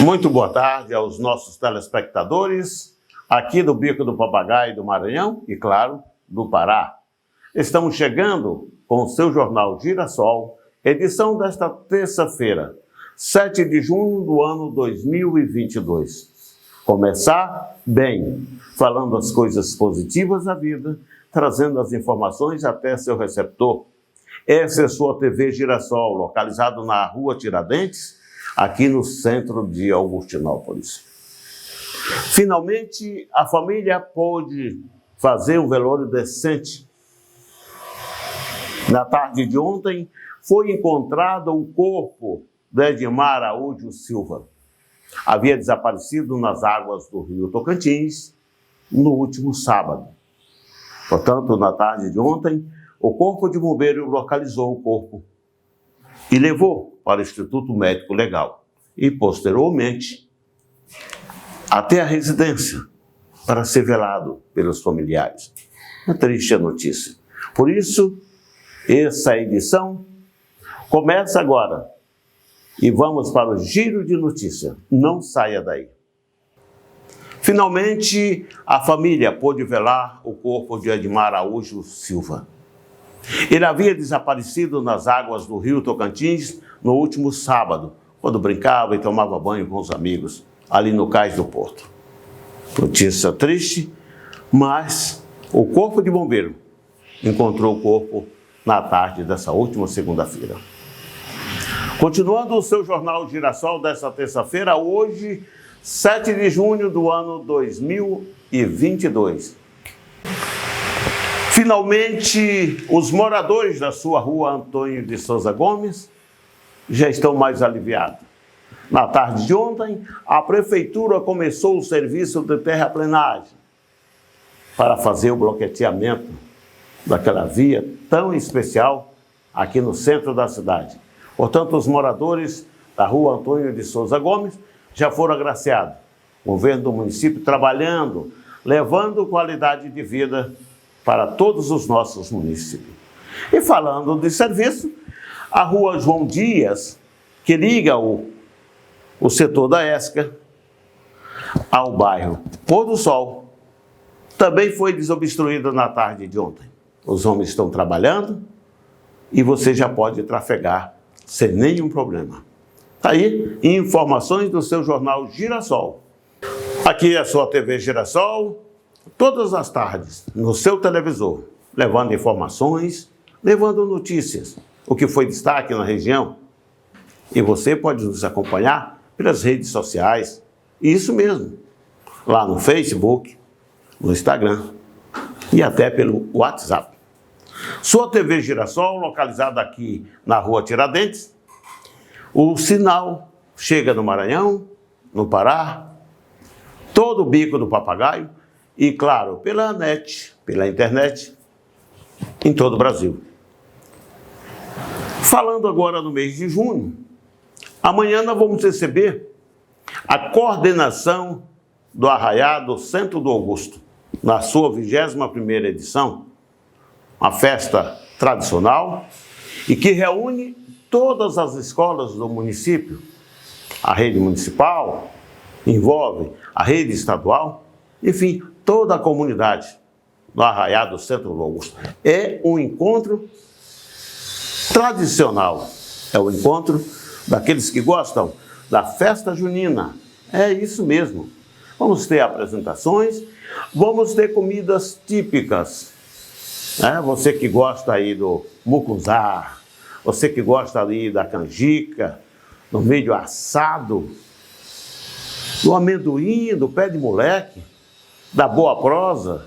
Muito boa tarde aos nossos telespectadores, aqui do Bico do Papagaio do Maranhão e, claro, do Pará. Estamos chegando com o seu jornal Girassol, edição desta terça-feira, 7 de junho do ano 2022. Começar bem, falando as coisas positivas da vida, trazendo as informações até seu receptor. Essa é a sua TV Girassol, localizado na Rua Tiradentes, aqui no centro de Augustinópolis. Finalmente, a família pôde fazer um velório decente. Na tarde de ontem, foi encontrado o corpo de Edmar Araújo Silva. Havia desaparecido nas águas do rio Tocantins no último sábado. Portanto, na tarde de ontem, o Corpo de Bombeiro localizou o corpo e levou para o Instituto Médico Legal e, posteriormente, até a residência para ser velado pelos familiares. É triste a notícia. Por isso, essa edição começa agora e vamos para o giro de notícia. Não saia daí. Finalmente, a família pôde velar o corpo de Edmar Araújo Silva. Ele havia desaparecido nas águas do rio Tocantins no último sábado, quando brincava e tomava banho com os amigos, ali no cais do porto. Notícia triste, mas o Corpo de Bombeiro encontrou o corpo na tarde dessa última segunda-feira. Continuando o seu jornal Girassol desta terça-feira, hoje, 7 de junho do ano 2022. Finalmente, os moradores da sua rua Antônio de Souza Gomes já estão mais aliviados. Na tarde de ontem, a prefeitura começou o serviço de terraplenagem para fazer o bloqueteamento daquela via tão especial aqui no centro da cidade. Portanto, os moradores da rua Antônio de Souza Gomes já foram agraciados. O governo do município trabalhando, levando qualidade de vida para todos os nossos municípios. E falando de serviço, a rua João Dias, que liga o setor da ESCA ao bairro Pôr do Sol, também foi desobstruída na tarde de ontem. Os homens estão trabalhando e você já pode trafegar sem nenhum problema. Aí, informações do seu jornal Girassol. Aqui é a sua TV Girassol, todas as tardes, no seu televisor, levando informações, levando notícias, o que foi destaque na região. E você pode nos acompanhar pelas redes sociais, isso mesmo, lá no Facebook, no Instagram e até pelo WhatsApp. Sua TV Girassol, localizada aqui na Rua Tiradentes, o sinal chega no Maranhão, no Pará, todo o Bico do Papagaio e, claro, pela net, pela internet, em todo o Brasil. Falando agora no mês de junho, amanhã nós vamos receber a coordenação do Arraiado Centro do Augusto, na sua 21ª edição, uma festa tradicional e que reúne todas as escolas do município. A rede municipal envolve a rede estadual, enfim, toda a comunidade do Arraiado Centro do Augusto. É um encontro tradicional, é o encontro daqueles que gostam da festa junina. É isso mesmo. Vamos ter apresentações, vamos ter comidas típicas. Você que gosta aí do mucunzá, você que gosta ali da canjica, do milho assado, do amendoim, do pé de moleque, da boa prosa,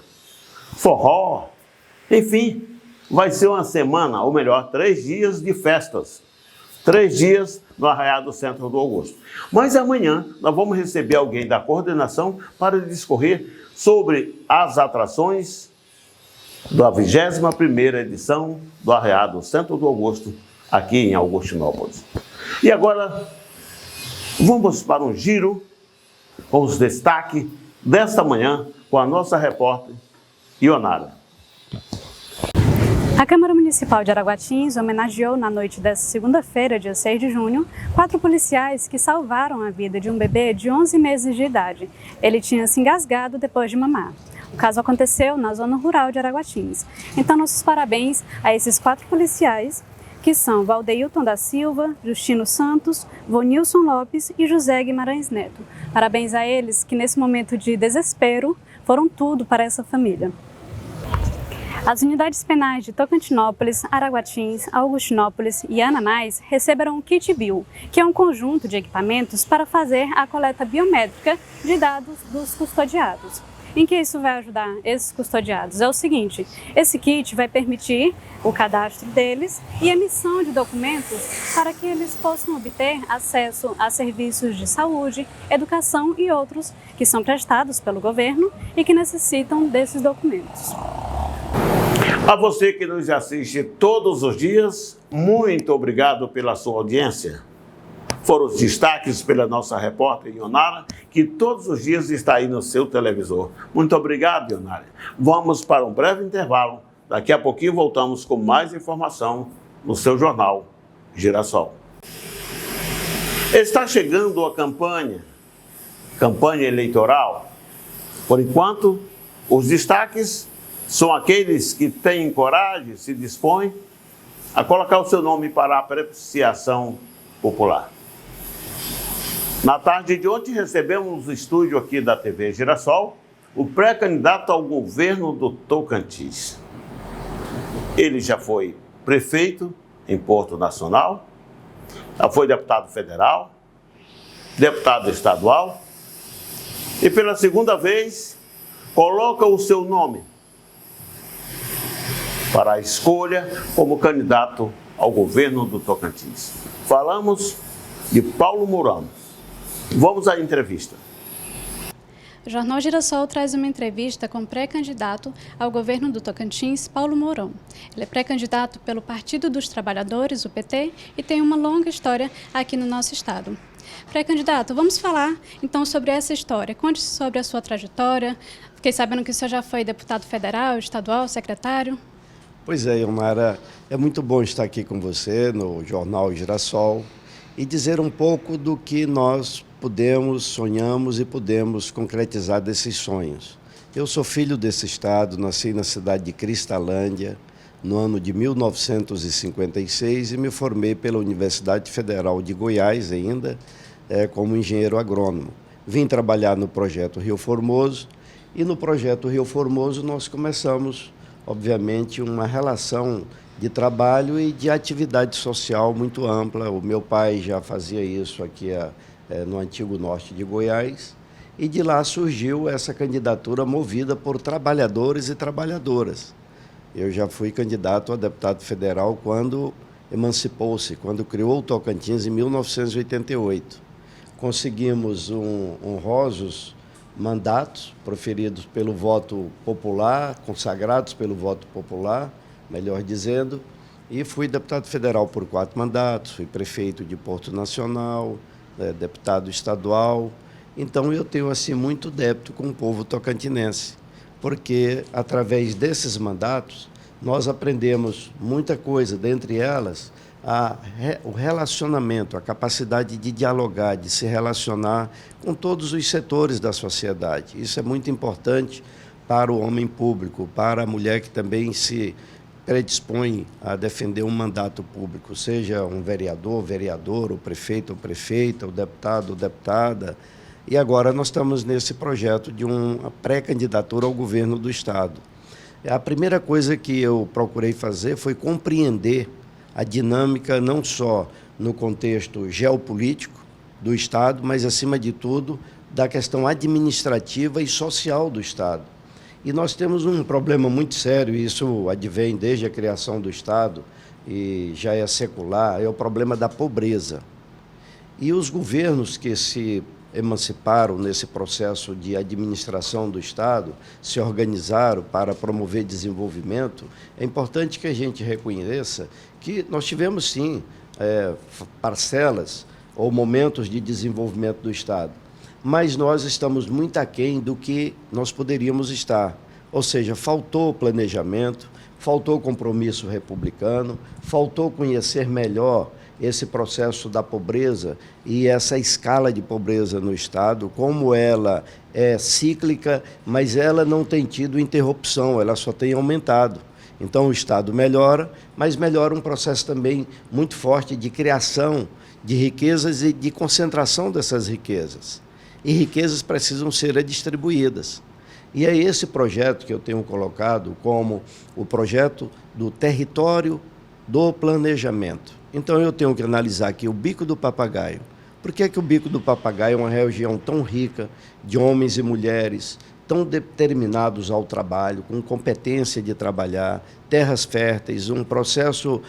forró, enfim, vai ser uma semana, ou melhor, 3 dias de festas. 3 dias no Arraiado Centro do Augusto. Mas amanhã nós vamos receber alguém da coordenação para discorrer sobre as atrações da 21ª edição do Arraiado Centro do Augusto, aqui em Augustinópolis. E agora, vamos para um giro com os destaques desta manhã com a nossa repórter Ionara. A Câmara Municipal de Araguatins homenageou na noite desta segunda-feira, dia 6 de junho, 4 policiais que salvaram a vida de um bebê de 11 meses de idade. Ele tinha se engasgado depois de mamar. O caso aconteceu na zona rural de Araguatins. Então, nossos parabéns a esses 4 policiais, que são Valdeilton da Silva, Justino Santos, Vonilson Lopes e José Guimarães Neto. Parabéns a eles que, nesse momento de desespero, foram tudo para essa família. As unidades penais de Tocantinópolis, Araguatins, Augustinópolis e Ananás receberão o Kit Bio, que é um conjunto de equipamentos para fazer a coleta biométrica de dados dos custodiados. Em que isso vai ajudar esses custodiados? É o seguinte, esse kit vai permitir o cadastro deles e emissão de documentos para que eles possam obter acesso a serviços de saúde, educação e outros que são prestados pelo governo e que necessitam desses documentos. A você que nos assiste todos os dias, muito obrigado pela sua audiência. Foram os destaques pela nossa repórter Ionara, que todos os dias está aí no seu televisor. Muito obrigado, Ionara. Vamos para um breve intervalo. Daqui a pouquinho voltamos com mais informação no seu jornal Girassol. Está chegando a campanha eleitoral. Por enquanto, os destaques são aqueles que têm coragem, se dispõem a colocar o seu nome para a apreciação popular. Na tarde de ontem, recebemos no estúdio aqui da TV Girassol o pré-candidato ao governo do Tocantins. Ele já foi prefeito em Porto Nacional, já foi deputado federal, deputado estadual e pela segunda vez coloca o seu nome para a escolha como candidato ao governo do Tocantins. Falamos de Paulo Mourão. Vamos à entrevista. O Jornal Girassol traz uma entrevista com o pré-candidato ao governo do Tocantins, Paulo Mourão. Ele é pré-candidato pelo Partido dos Trabalhadores, o PT, e tem uma longa história aqui no nosso estado. Pré-candidato, vamos falar então sobre essa história. Conte sobre a sua trajetória. Fiquei sabendo que o senhor já foi deputado federal, estadual, secretário. Pois é, Ionara, é muito bom estar aqui com você no Jornal Girassol e dizer um pouco do que nós sonhamos e podemos concretizar desses sonhos. Eu sou filho desse estado, nasci na cidade de Cristalândia, no ano de 1956 e me formei pela Universidade Federal de Goiás ainda, como engenheiro agrônomo. Vim trabalhar no Projeto Rio Formoso e no Projeto Rio Formoso nós começamos, obviamente, uma relação de trabalho e de atividade social muito ampla. O meu pai já fazia isso aqui no antigo norte de Goiás, e de lá surgiu essa candidatura movida por trabalhadores e trabalhadoras. Eu já fui candidato a deputado federal quando emancipou-se, quando criou o Tocantins em 1988. Conseguimos honrosos mandatos proferidos pelo voto popular, consagrados pelo voto popular, melhor dizendo, e fui deputado federal por 4 mandatos, fui prefeito de Porto Nacional, deputado estadual. Então eu tenho assim muito débito com o povo tocantinense, porque através desses mandatos nós aprendemos muita coisa, dentre elas o relacionamento, a capacidade de dialogar, de se relacionar com todos os setores da sociedade. Isso é muito importante para o homem público, para a mulher que também se predispõe a defender um mandato público, seja um vereador, vereadora, o prefeito ou prefeita, o deputado ou deputada. E agora nós estamos nesse projeto de uma pré-candidatura ao governo do estado. A primeira coisa que eu procurei fazer foi compreender a dinâmica não só no contexto geopolítico do estado, mas, acima de tudo, da questão administrativa e social do estado. E nós temos um problema muito sério, e isso advém desde a criação do estado e já é secular, é o problema da pobreza. E os governos que se emanciparam nesse processo de administração do Estado, se organizaram para promover desenvolvimento, é importante que a gente reconheça que nós tivemos, sim, parcelas ou momentos de desenvolvimento do Estado, mas nós estamos muito aquém do que nós poderíamos estar. Ou seja, faltou planejamento, faltou compromisso republicano, faltou conhecer melhor esse processo da pobreza e essa escala de pobreza no Estado, como ela é cíclica, mas ela não tem tido interrupção, ela só tem aumentado. Então o Estado melhora, mas melhora um processo também muito forte de criação de riquezas e de concentração dessas riquezas. E riquezas precisam ser redistribuídas. E é esse projeto que eu tenho colocado como o projeto do território do planejamento. Então eu tenho que analisar aqui o Bico do Papagaio. Por que o Bico do Papagaio é uma região tão rica de homens e mulheres, tão determinados ao trabalho, com competência de trabalhar, terras férteis, um processo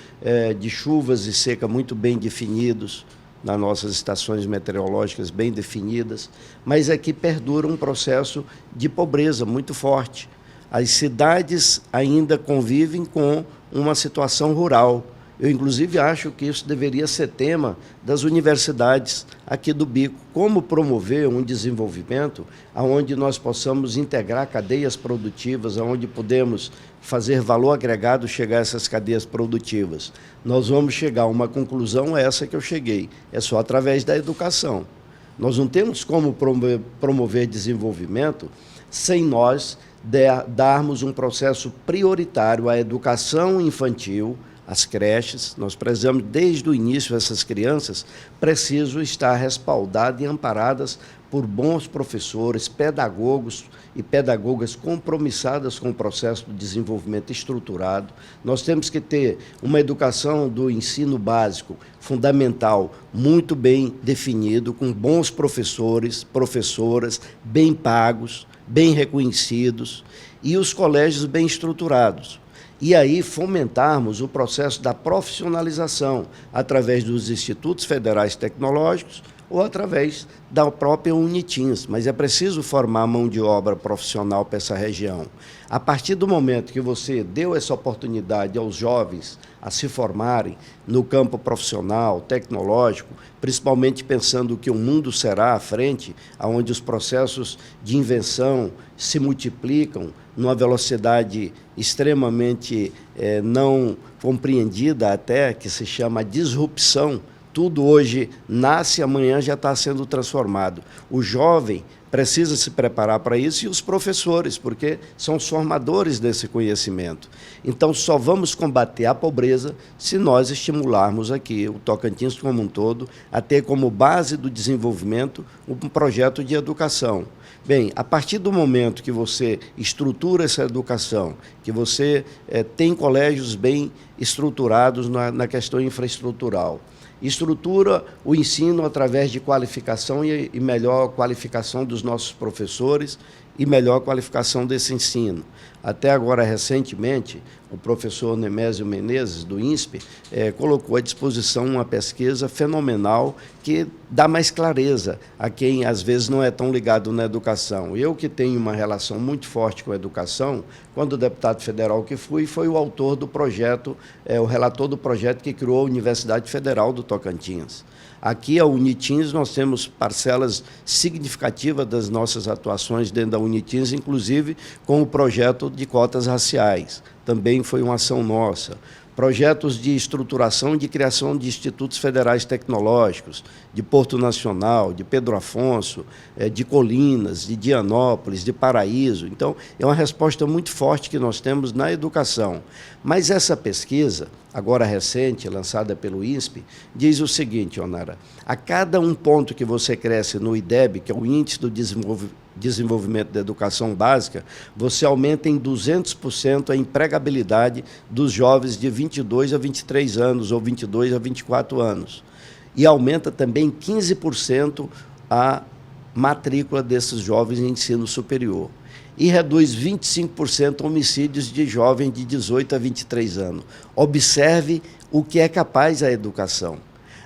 de chuvas e seca muito bem definidos, nas nossas estações meteorológicas bem definidas, mas aqui perdura um processo de pobreza muito forte. As cidades ainda convivem com uma situação rural. Eu, inclusive, acho que isso deveria ser tema das universidades aqui do Bico. Como promover um desenvolvimento onde nós possamos integrar cadeias produtivas, onde podemos fazer valor agregado, chegar a essas cadeias produtivas. Nós vamos chegar a uma conclusão, essa que eu cheguei, é só através da educação. Nós não temos como promover desenvolvimento sem nós darmos um processo prioritário à educação infantil, as creches. Nós precisamos, desde o início, essas crianças precisam estar respaldadas e amparadas por bons professores, pedagogos e pedagogas compromissadas com o processo de desenvolvimento estruturado. Nós temos que ter uma educação do ensino básico, fundamental, muito bem definido, com bons professores, professoras, bem pagos, bem reconhecidos, e os colégios bem estruturados. E aí fomentarmos o processo da profissionalização através dos institutos federais tecnológicos ou através da própria Unitins, mas é preciso formar mão de obra profissional para essa região. A partir do momento que você deu essa oportunidade aos jovens a se formarem no campo profissional, tecnológico, principalmente pensando que o mundo será à frente, onde os processos de invenção se multiplicam numa velocidade extremamente não compreendida até, que se chama disrupção. Tudo hoje nasce, amanhã já está sendo transformado. O jovem precisa se preparar para isso e os professores, porque são os formadores desse conhecimento. Então, só vamos combater a pobreza se nós estimularmos aqui o Tocantins como um todo a ter como base do desenvolvimento um projeto de educação. Bem, a partir do momento que você estrutura essa educação, que você tem colégios bem estruturados na questão infraestrutural, estrutura o ensino através de qualificação e melhor qualificação dos nossos professores e melhor qualificação desse ensino. Até agora, recentemente, o professor Nemésio Menezes, do INSPE, colocou à disposição uma pesquisa fenomenal que dá mais clareza a quem, às vezes, não é tão ligado na educação. Eu, que tenho uma relação muito forte com a educação, quando deputado federal que fui, foi o autor do projeto, o relator do projeto que criou a Universidade Federal do Tocantins. Aqui, a Unitins, nós temos parcelas significativas das nossas atuações dentro da Unitins, inclusive com o projeto de cotas raciais. Também foi uma ação nossa. Projetos de estruturação e de criação de institutos federais tecnológicos, de Porto Nacional, de Pedro Afonso, de Colinas, de Dianópolis, de Paraíso. Então, é uma resposta muito forte que nós temos na educação. Mas essa pesquisa, agora recente, lançada pelo INSPE, diz o seguinte, Onara, a cada um ponto que você cresce no IDEB, que é o Índice do Desenvolvimento da Educação Básica, você aumenta em 200% a empregabilidade dos jovens de 22 a 23 anos ou 22 a 24 anos. E aumenta também 15% a matrícula desses jovens em ensino superior. E reduz 25% homicídios de jovens de 18 a 23 anos. Observe o que é capaz a educação.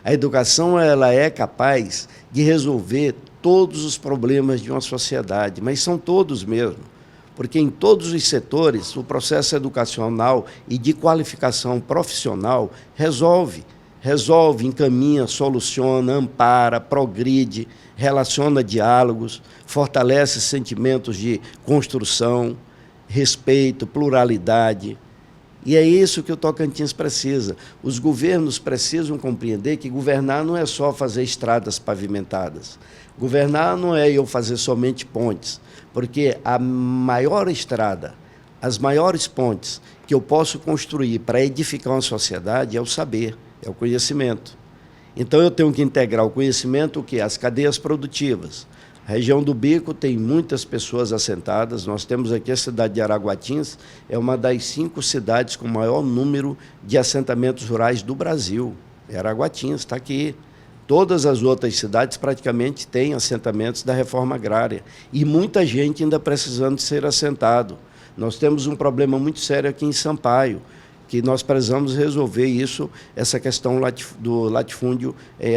A educação ela é capaz de resolver todos os problemas de uma sociedade, mas são todos mesmo, porque em todos os setores o processo educacional e de qualificação profissional resolve, encaminha, soluciona, ampara, progride, relaciona diálogos, fortalece sentimentos de construção, respeito, pluralidade, E é isso que o Tocantins precisa. Os governos precisam compreender que governar não é só fazer estradas pavimentadas. Governar não é eu fazer somente pontes, porque a maior estrada, as maiores pontes que eu posso construir para edificar uma sociedade é o saber, é o conhecimento. Então eu tenho que integrar o conhecimento, o que? As cadeias produtivas. A região do Bico tem muitas pessoas assentadas. Nós temos aqui a cidade de Araguatins, é uma das 5 cidades com maior número de assentamentos rurais do Brasil. Araguatins está aqui. Todas as outras cidades praticamente têm assentamentos da reforma agrária. E muita gente ainda precisando ser assentado. Nós temos um problema muito sério aqui em Sampaio, que nós precisamos resolver isso, essa questão do latifúndio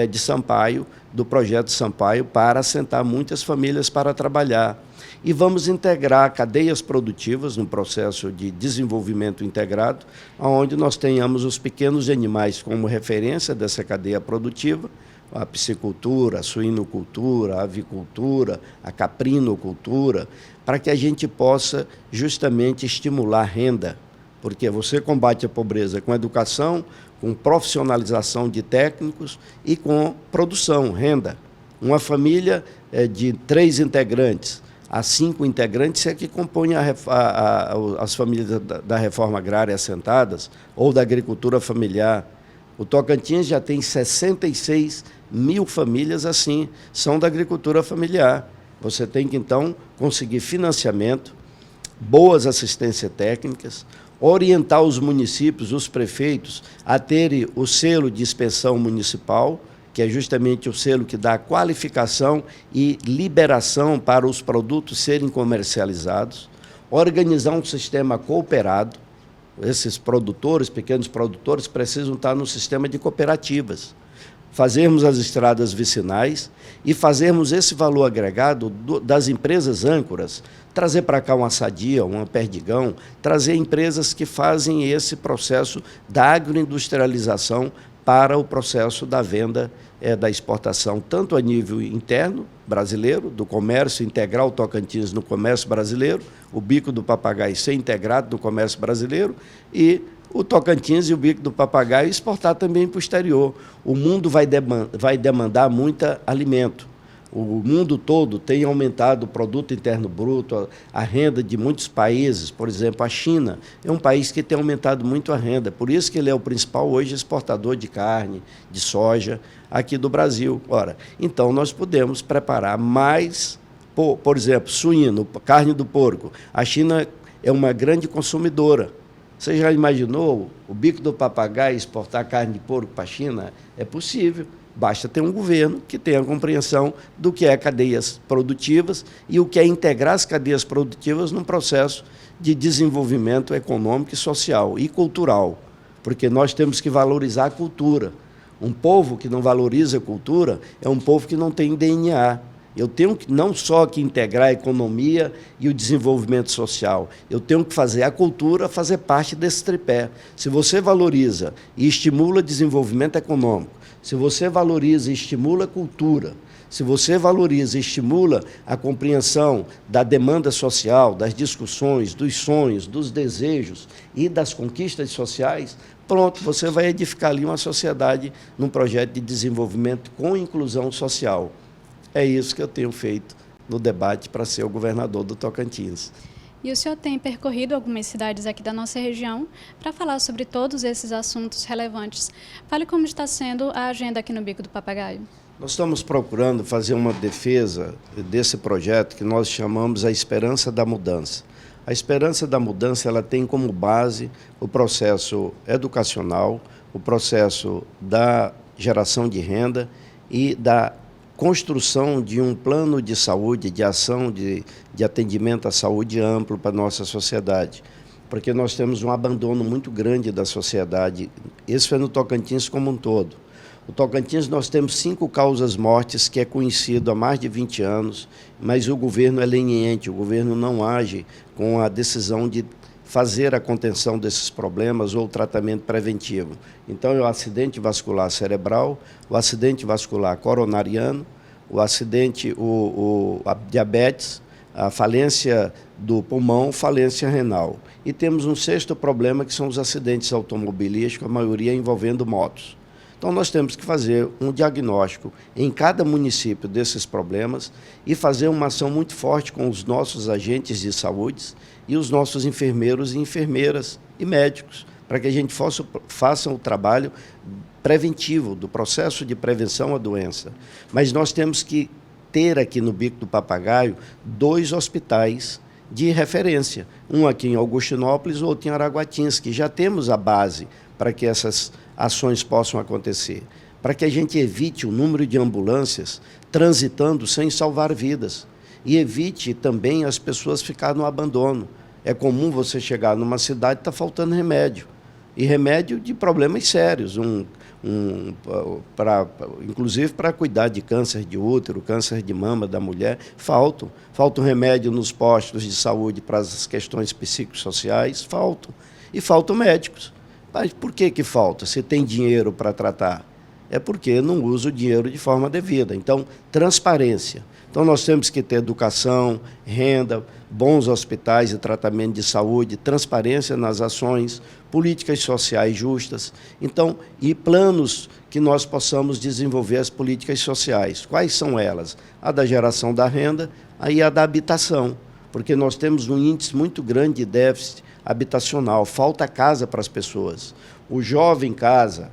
de Sampaio, do projeto Sampaio, para assentar muitas famílias para trabalhar. E vamos integrar cadeias produtivas no processo de desenvolvimento integrado, onde nós tenhamos os pequenos animais como referência dessa cadeia produtiva, a piscicultura, a suinocultura, a avicultura, a caprinocultura, para que a gente possa justamente estimular a renda, porque você combate a pobreza com educação, com profissionalização de técnicos e com produção, renda. Uma família de 3 integrantes a 5 integrantes é que compõem as famílias da reforma agrária assentadas ou da agricultura familiar. O Tocantins já tem 66 mil famílias assim, são da agricultura familiar. Você tem que, então, conseguir financiamento, boas assistências técnicas, orientar os municípios, os prefeitos, a terem o selo de inspeção municipal, que é justamente o selo que dá qualificação e liberação para os produtos serem comercializados, organizar um sistema cooperado. Esses produtores, pequenos produtores, precisam estar no sistema de cooperativas, fazermos as estradas vicinais e fazermos esse valor agregado das empresas âncoras, trazer para cá uma Sadia, uma Perdigão, trazer empresas que fazem esse processo da agroindustrialização para o processo da venda, da exportação, tanto a nível interno brasileiro, do comércio, integrar o Tocantins no comércio brasileiro, o Bico do Papagaio ser integrado no comércio brasileiro e o Tocantins e o Bico do Papagaio exportar também para o exterior. O mundo vai demandar muito alimento. O mundo todo tem aumentado o produto interno bruto, a renda de muitos países. Por exemplo, a China é um país que tem aumentado muito a renda. Por isso que ele é o principal hoje exportador de carne, de soja, aqui do Brasil. Ora, então nós podemos preparar mais, por exemplo, suíno, carne do porco. A China é uma grande consumidora. Você já imaginou o Bico do Papagaio exportar carne de porco para a China? É possível. Basta ter um governo que tenha a compreensão do que é cadeias produtivas e o que é integrar as cadeias produtivas num processo de desenvolvimento econômico, social e cultural, porque nós temos que valorizar a cultura. Um povo que não valoriza a cultura é um povo que não tem DNA. Eu tenho que não só que integrar a economia e o desenvolvimento social, eu tenho que fazer a cultura fazer parte desse tripé. Se você valoriza e estimula desenvolvimento econômico, se você valoriza e estimula a cultura, se você valoriza e estimula a compreensão da demanda social, das discussões, dos sonhos, dos desejos e das conquistas sociais, pronto, você vai edificar ali uma sociedade num projeto de desenvolvimento com inclusão social. É isso que eu tenho feito no debate para ser o governador do Tocantins. E o senhor tem percorrido algumas cidades aqui da nossa região para falar sobre todos esses assuntos relevantes. Fale como está sendo a agenda aqui no Bico do Papagaio. Nós estamos procurando fazer uma defesa desse projeto que nós chamamos a Esperança da Mudança. A Esperança da Mudança ela tem como base o processo educacional, o processo da geração de renda e da construção de um plano de saúde, de ação de atendimento à saúde amplo para a nossa sociedade, porque nós temos um abandono muito grande da sociedade. Isso foi no Tocantins como um todo. No Tocantins nós temos 5 causas mortes, que é conhecido há mais de 20 anos, mas o governo é leniente, o governo não age com a decisão de fazer a contenção desses problemas ou o tratamento preventivo. Então, é o acidente vascular cerebral, o acidente vascular coronariano, o acidente, a diabetes, a falência do pulmão, falência renal. E temos um sexto problema, que são os acidentes automobilísticos, a maioria envolvendo motos. Então, nós temos que fazer um diagnóstico em cada município desses problemas e fazer uma ação muito forte com os nossos agentes de saúde e os nossos enfermeiros e enfermeiras e médicos, para que a gente faça o trabalho preventivo, do processo de prevenção à doença. Mas nós temos que ter aqui no Bico do Papagaio 2 hospitais de referência, um aqui em Augustinópolis, outro em Araguatins, que já temos a base para que essas ações possam acontecer, para que a gente evite o número de ambulâncias transitando sem salvar vidas e evite também as pessoas ficarem no abandono. É comum você chegar numa cidade e está faltando remédio, e remédio de problemas sérios, inclusive para cuidar de câncer de útero, câncer de mama da mulher, falta remédio nos postos de saúde para as questões psicossociais, e faltam médicos. Mas por que falta? Se tem dinheiro para tratar? É porque não usa o dinheiro de forma devida. Então, transparência. Então, nós temos que ter educação, renda, bons hospitais e tratamento de saúde, transparência nas ações, políticas sociais justas. Então, e planos que nós possamos desenvolver as políticas sociais. Quais são elas? A da geração da renda e a da habitação, porque nós temos um índice muito grande de déficit habitacional, falta casa para as pessoas. O jovem casa,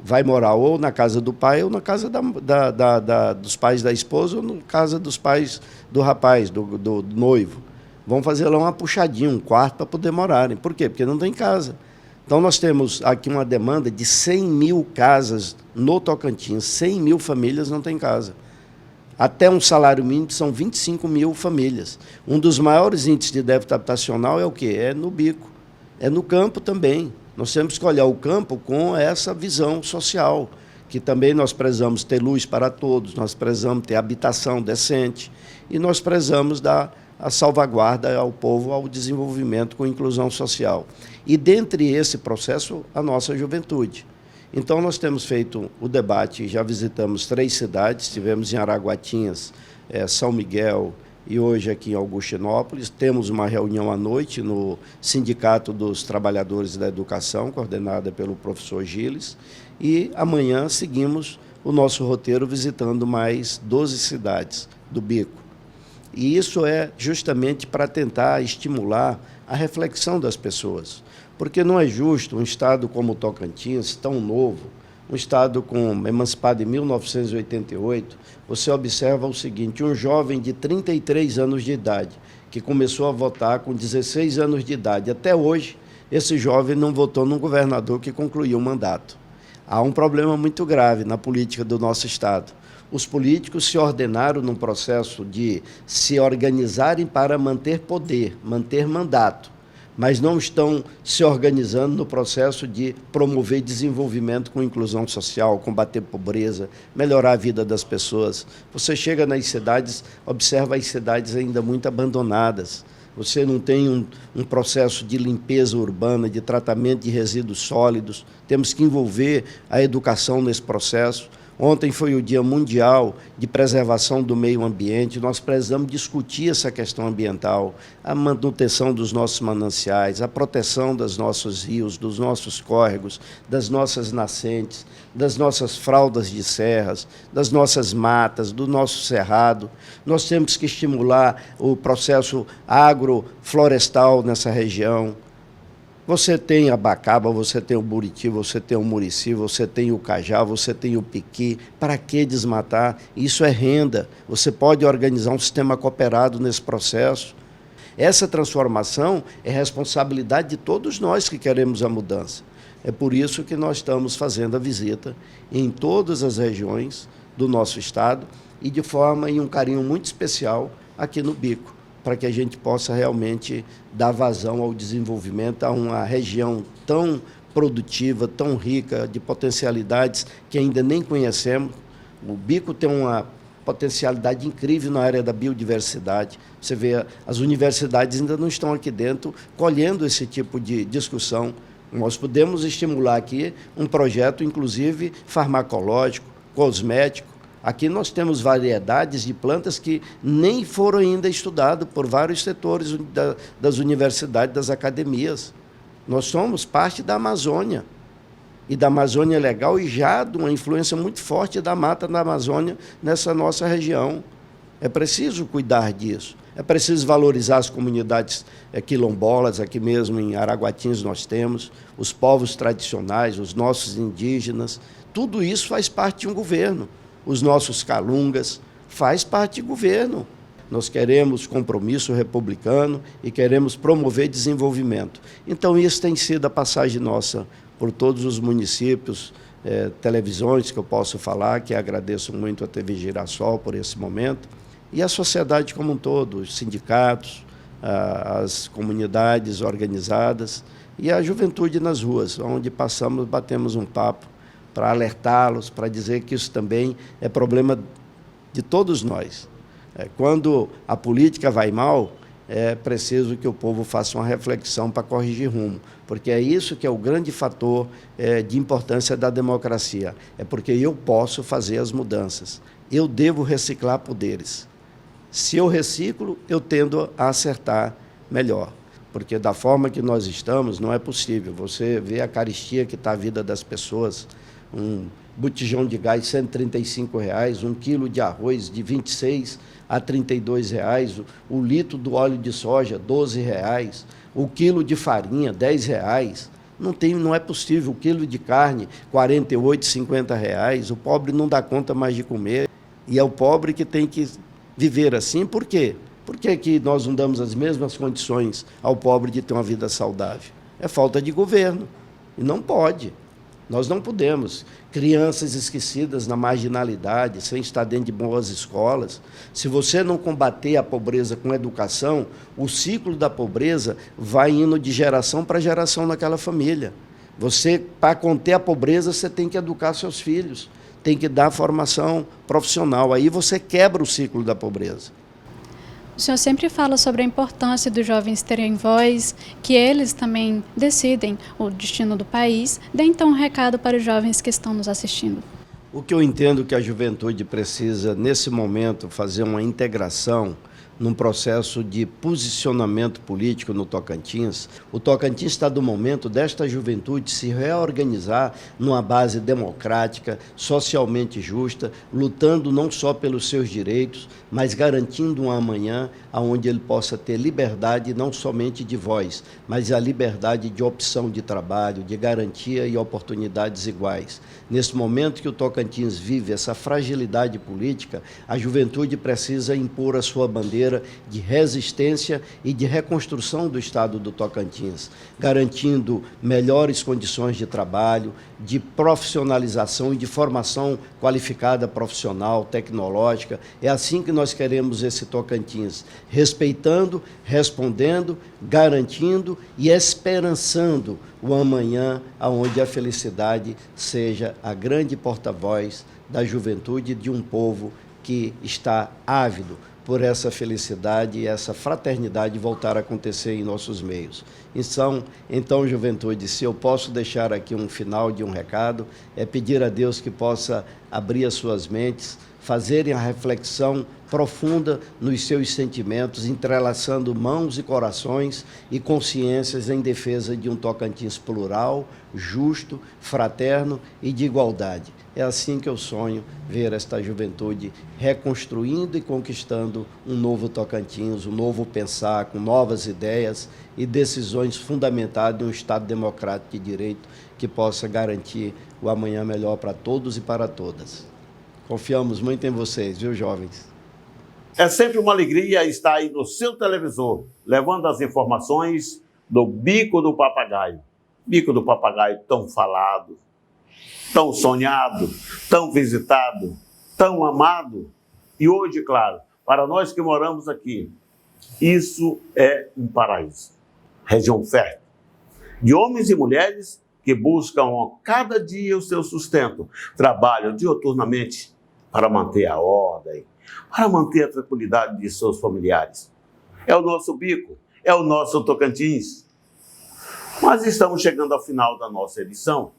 vai morar ou na casa do pai ou na casa dos pais da esposa ou na casa dos pais do rapaz, do noivo. Vão fazer lá uma puxadinha, um quarto para poder morarem. Por quê? Porque não tem casa. Então, nós temos aqui uma demanda de 100 mil casas no Tocantins. 100 mil famílias não têm casa. Até um salário mínimo são 25 mil famílias. Um dos maiores índices de déficit habitacional é o quê? É no Bico. É no campo também. Nós temos que olhar o campo com essa visão social, que também nós precisamos ter luz para todos, nós precisamos ter habitação decente e nós precisamos dar a salvaguarda ao povo, ao desenvolvimento com inclusão social. E, dentre esse processo, a nossa juventude. Então, nós temos feito o debate, já visitamos 3 cidades, estivemos em Araguatinhas, São Miguel e hoje aqui em Augustinópolis. Temos uma reunião à noite no Sindicato dos Trabalhadores da Educação, coordenada pelo professor Gilles, e amanhã seguimos o nosso roteiro visitando mais 12 cidades do Bico. E isso é justamente para tentar estimular a reflexão das pessoas. Porque não é justo um estado como o Tocantins, tão novo, um estado emancipado em 1988, você observa o seguinte: um jovem de 33 anos de idade, que começou a votar com 16 anos de idade, até hoje, esse jovem não votou num governador que concluiu o mandato. Há um problema muito grave na política do nosso estado. Os políticos se ordenaram num processo de se organizarem para manter poder, manter mandato, mas não estão se organizando no processo de promover desenvolvimento com inclusão social, combater pobreza, melhorar a vida das pessoas. Você chega nas cidades, observa as cidades ainda muito abandonadas. Você não tem um processo de limpeza urbana, de tratamento de resíduos sólidos. Temos que envolver a educação nesse processo. Ontem foi o Dia Mundial de Preservação do Meio Ambiente. Nós precisamos discutir essa questão ambiental, a manutenção dos nossos mananciais, a proteção dos nossos rios, dos nossos córregos, das nossas nascentes, das nossas fraldas de serras, das nossas matas, do nosso cerrado. Nós temos que estimular o processo agroflorestal nessa região. Você tem a Bacaba, você tem o Buriti, você tem o Murici, você tem o Cajá, você tem o Piqui. Para que desmatar? Isso é renda. Você pode organizar um sistema cooperado nesse processo. Essa transformação é responsabilidade de todos nós que queremos a mudança. É por isso que nós estamos fazendo a visita em todas as regiões do nosso estado e de forma e um carinho muito especial aqui no Bico, para que a gente possa realmente dar vazão ao desenvolvimento a uma região tão produtiva, tão rica de potencialidades que ainda nem conhecemos. O Bico tem uma potencialidade incrível na área da biodiversidade. Você vê, as universidades ainda não estão aqui dentro colhendo esse tipo de discussão. Nós podemos estimular aqui um projeto, inclusive, farmacológico, cosmético, Aqui nós temos variedades de plantas que nem foram ainda estudadas por vários setores das universidades, das academias. Nós somos parte da Amazônia, e da Amazônia Legal, e já de uma influência muito forte da mata da Amazônia nessa nossa região. É preciso cuidar disso. É preciso valorizar as comunidades quilombolas, aqui mesmo em Araguatins nós temos, os povos tradicionais, os nossos indígenas. Tudo isso faz parte de um governo. Os nossos calungas, faz parte do governo. Nós queremos compromisso republicano e queremos promover desenvolvimento. Então, isso tem sido a passagem nossa por todos os municípios, televisões que eu posso falar, que agradeço muito a TV Girassol por esse momento, e a sociedade como um todo, os sindicatos, as comunidades organizadas e a juventude nas ruas, onde passamos, batemos um papo para alertá-los, para dizer que isso também é problema de todos nós. Quando a política vai mal, é preciso que o povo faça uma reflexão para corrigir rumo, porque é isso que é o grande fator de importância da democracia. É porque eu posso fazer as mudanças. Eu devo reciclar poderes. Se eu reciclo, eu tendo a acertar melhor, porque da forma que nós estamos, não é possível. Você vê a carestia que está a vida das pessoas, um botijão de gás R$ 135, 1 quilo de arroz de R$ 26 a R$ 32, o litro do óleo de soja R$ 12, o quilo de farinha R$ 10. Não é possível, o quilo de carne R$ 48, 50. O pobre não dá conta mais de comer, e é o pobre que tem que viver assim. Por quê? Por que nós não damos as mesmas condições ao pobre de ter uma vida saudável? É falta de governo, e não pode. Nós não podemos. Crianças esquecidas na marginalidade, sem estar dentro de boas escolas. Se você não combater a pobreza com educação, o ciclo da pobreza vai indo de geração para geração naquela família. Você, para conter a pobreza, você tem que educar seus filhos, tem que dar formação profissional. Aí você quebra o ciclo da pobreza. O senhor sempre fala sobre a importância dos jovens terem voz, que eles também decidem o destino do país. Dê então um recado para os jovens que estão nos assistindo. O que eu entendo que a juventude precisa, nesse momento, fazer uma integração num processo de posicionamento político no Tocantins. O Tocantins está do momento desta juventude se reorganizar numa base democrática, socialmente justa, lutando não só pelos seus direitos, mas garantindo um amanhã onde ele possa ter liberdade não somente de voz, mas a liberdade de opção de trabalho, de garantia e oportunidades iguais. Nesse momento que o Tocantins vive essa fragilidade política, a juventude precisa impor a sua bandeira de resistência e de reconstrução do Estado do Tocantins, garantindo melhores condições de trabalho, de profissionalização e de formação qualificada profissional, tecnológica. É assim que nós queremos esse Tocantins, respeitando, respondendo, garantindo e esperançando o amanhã, onde a felicidade seja a grande porta-voz da juventude de um povo que está ávido por essa felicidade e essa fraternidade voltar a acontecer em nossos meios. Então, juventude, se eu posso deixar aqui um final de um recado, é pedir a Deus que possa abrir as suas mentes, fazerem a reflexão profunda nos seus sentimentos, entrelaçando mãos e corações e consciências em defesa de um Tocantins plural, justo, fraterno e de igualdade. É assim que eu sonho ver esta juventude reconstruindo e conquistando um novo Tocantins, um novo pensar, com novas ideias e decisões fundamentadas em um Estado democrático de direito que possa garantir o amanhã melhor para todos e para todas. Confiamos muito em vocês, viu, jovens? É sempre uma alegria estar aí no seu televisor, levando as informações do Bico do Papagaio. Bico do Papagaio tão falado, tão sonhado, tão visitado, tão amado. E hoje, claro, para nós que moramos aqui, isso é um paraíso. Região fértil, de homens e mulheres que buscam a cada dia o seu sustento, trabalham diuturnamente para manter a ordem, para manter a tranquilidade de seus familiares. É o nosso Bico, é o nosso Tocantins. Mas estamos chegando ao final da nossa edição.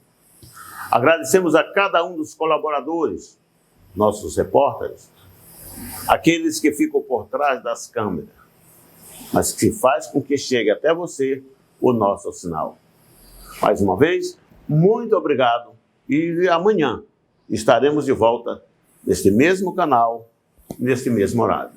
Agradecemos a cada um dos colaboradores nossos repórteres, aqueles que ficam por trás das câmeras, mas que faz com que chegue até você o nosso sinal. Mais uma vez, muito obrigado e amanhã estaremos de volta neste mesmo canal, neste mesmo horário.